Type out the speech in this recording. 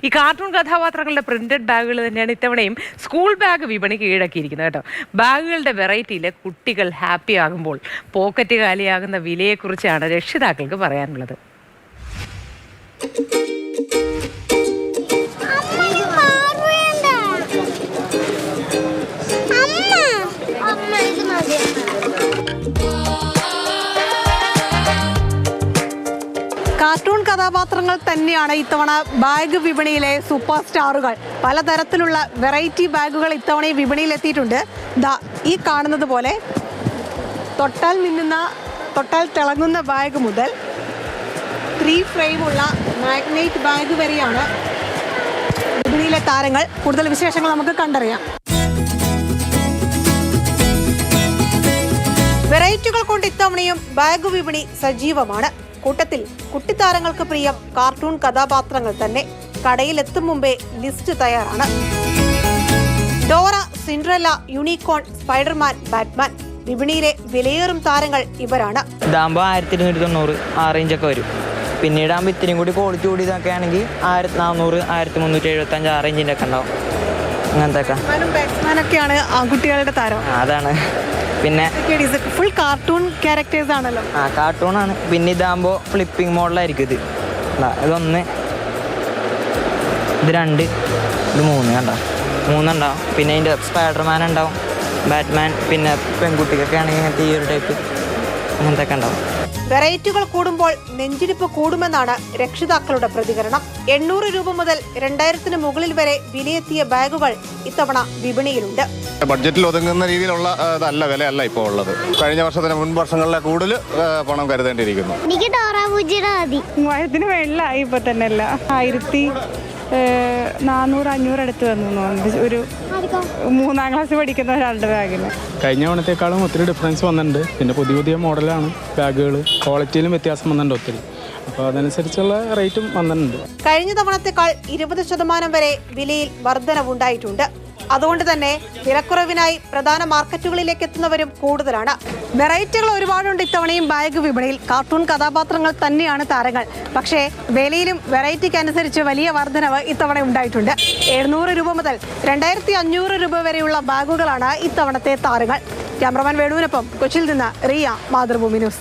ഈ കാർട്ടൂൺ കഥാപാത്രങ്ങളുടെ പ്രിന്റഡ് ബാഗുകൾ തന്നെയാണ് ഇത്തവണയും സ്കൂൾ ബാഗ് വിപണി കീഴടക്കിയിരിക്കുന്നത് കേട്ടോ. ബാഗുകളുടെ വെറൈറ്റിയിൽ കുട്ടികൾ ഹാപ്പി ആകുമ്പോൾ പോക്കറ്റ് കാലിയാകുന്ന വിലയെക്കുറിച്ചാണ് രക്ഷിതാക്കൾക്ക് പറയാനുള്ളത്. കാർട്ടൂൺ കഥാപാത്രങ്ങൾ തന്നെയാണ് ഇത്തവണ ബാഗ് വിപണിയിലെ സൂപ്പർ സ്റ്റാറുകൾ. പലതരത്തിലുള്ള വെറൈറ്റി ബാഗുകൾ ഇത്തവണ ഈ വിപണിയിൽ എത്തിയിട്ടുണ്ട്. ഈ കാണുന്നത് പോലെ തൊട്ടാൽ തിളങ്ങുന്ന ബാഗ് മുതൽ 3 ഫ്രെയിമുള്ള മാഗ്നൈറ്റ് ബാഗ് വരെയാണ് വിപണിയിലെ താരങ്ങൾ. കൂടുതൽ വിശേഷങ്ങൾ നമുക്ക് കണ്ടറിയാം. വെറൈറ്റികൾ കൊണ്ട് ഇത്തവണയും ബാഗ് വിപണി സജീവമാണ്. കൂട്ടത്തിൽ കുട്ടിത്താരങ്ങൾക്ക് പ്രിയം കാർട്ടൂൺ കഥാപാത്രങ്ങൾ തന്നെ. കടയിലെത്തും മുമ്പേ ലിസ്റ്റ് തയ്യാറാണ്. Dora, Cinderella, unicorn, Spiderman, Batman. വിപണിയിലെ വിലയേറും താരങ്ങൾ ഇവരാണ്. ഇതാകുമ്പോൾ 1290 ആ റേഞ്ചൊക്കെ വരും. പിന്നീടാകുമ്പോൾ ഇത്തിരിയും കൂടി ക്വാളിറ്റി കൂടി ഇതൊക്കെ ആണെങ്കിൽ 1400, 1375 ആ റേഞ്ചിൻ്റെ ഒക്കെ ഉണ്ടാവും. അങ്ങനത്തെ ബാറ്റ്മാനൊക്കെയാണ് ആൺകുട്ടികളുടെ താരം. അതാണ്. പിന്നെ ഫുൾ കാർട്ടൂൺ ക്യാരക്ടേഴ്സ് ആണല്ലോ. കാർട്ടൂണാണ്. പിന്നെ ഇതാകുമ്പോൾ ഫ്ലിപ്പിംഗ് മോഡലായിരിക്കും. ഇതൊന്ന്, ഇത് 2, ഇത് 3 കണ്ടോ, 3 ഉണ്ടാവും. പിന്നെ അതിൻ്റെ സ്പൈഡർമാൻ ഉണ്ടാവും, ബാറ്റ്മാൻ. പിന്നെ പെൺകുട്ടിക്കൊക്കെ ആണെങ്കിൽ ഇങ്ങനത്തെ ഈ ഒരു ടൈപ്പ് അങ്ങനത്തെ ഒക്കെ ഉണ്ടാവും. വെറൈറ്റികൾ കൂടുമ്പോൾ നെഞ്ചിടിപ്പ് കൂടുമെന്നാണ് രക്ഷിതാക്കളുടെ പ്രതികരണം. 800 രൂപ മുതൽ 2000-ന് മുകളിൽ വരെ വിലയെത്തിയ ബാഗുകൾ ഇത്തവണ വിപണിയിലുണ്ട്. ബഡ്ജറ്റിൽ ഒതുങ്ങുന്ന രീതിയിലുള്ള വിലയല്ല ഇപ്പോൾ ഉള്ളത്. കഴിഞ്ഞ വർഷത്തിന് മുൻ വർഷങ്ങളിലെ കൂടുതൽ പണം കരുതേണ്ടിയിരിക്കുന്നു. എനിക്ക് മൂവായിരത്തിന് മേളിലായി ഇപ്പൊ തന്നെ. 1400-500 അടുത്ത് വന്നു ഒരു 3ാം ക്ലാസ് പഠിക്കുന്ന ഒരാളുടെ ബാഗിന്. കഴിഞ്ഞ തവണത്തേക്കാളും ഒത്തിരി ഡിഫറൻസ് വന്നിട്ടുണ്ട്. പിന്നെ പുതിയ മോഡലാണ് ബാഗുകൾ. ക്വാളിറ്റിയിലും വ്യത്യാസം വന്നിട്ടുണ്ട് ഒത്തിരി. അപ്പോൾ അതനുസരിച്ചുള്ള റേറ്റും വന്നിട്ടുണ്ട്. കഴിഞ്ഞ തവണത്തേക്കാൾ 20% വരെ വിലയിൽ വർധനവുണ്ടായിട്ടുണ്ട്. അതുകൊണ്ട് തന്നെ വിലക്കുറവിനായി പ്രധാന മാർക്കറ്റുകളിലേക്ക് എത്തുന്നവരും കൂടുതലാണ്. വെറൈറ്റികൾ ഒരുപാടുണ്ട് ഇത്തവണയും ബാഗ് വിപണിയിൽ. കാർട്ടൂൺ കഥാപാത്രങ്ങൾ തന്നെയാണ് താരങ്ങൾ. പക്ഷേ വിലയിലും വെറൈറ്റിക്ക് അനുസരിച്ച് വലിയ വർധനവ് ഇത്തവണ ഉണ്ടായിട്ടുണ്ട്. 700 രൂപ മുതൽ 2500 രൂപ വരെയുള്ള ബാഗുകളാണ് ഇത്തവണത്തെ താരങ്ങൾ. ക്യാമറമാൻ വേണുവിനൊപ്പം കൊച്ചിയിൽ നിന്ന് റിയ, മാതൃഭൂമി ന്യൂസ്.